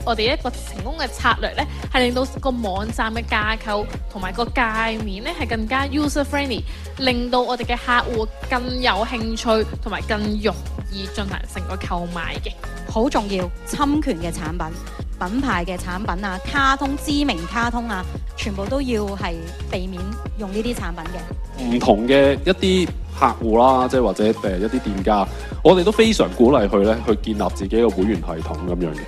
我哋一個成功嘅策略咧，係令到個網站嘅架構同埋個界面咧係更加 user friendly， 令到我哋嘅客戶更有興趣同埋更容易進行成個購買嘅。好重要，侵權嘅產品、品牌嘅產品啊、卡通、知名卡通啊，全部都要係避免用呢啲產品嘅。唔同嘅一啲客戶啦，即係或者一啲店家，我哋都非常鼓勵佢咧去建立自己嘅會員系統咁樣嘅。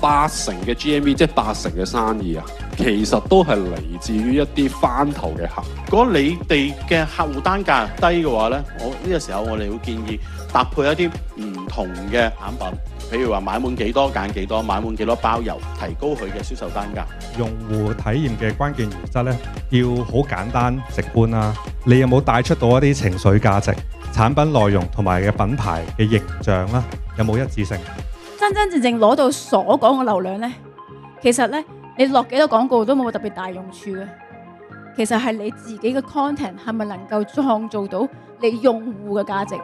80%嘅 GMV， 即係80%嘅生意啊，其實都係嚟自於一啲翻頭嘅客。如果你哋嘅客戶單價低嘅話咧，呢個時候我哋會建議搭配一啲唔同嘅產品，譬如話買滿幾多揀幾多，買滿幾多包郵，提高佢嘅銷售單價。用戶體驗嘅關鍵原則咧，要好簡單直觀啦。你有冇帶出到一啲情緒價值、產品內容同埋嘅品牌嘅形象啦？有冇一致性？真真正正攞到所講嘅流量呢，其實呢，你落幾多廣告都冇特別大用處嘅。其實係你自己嘅 content 係咪能夠創造到你用戶嘅價值？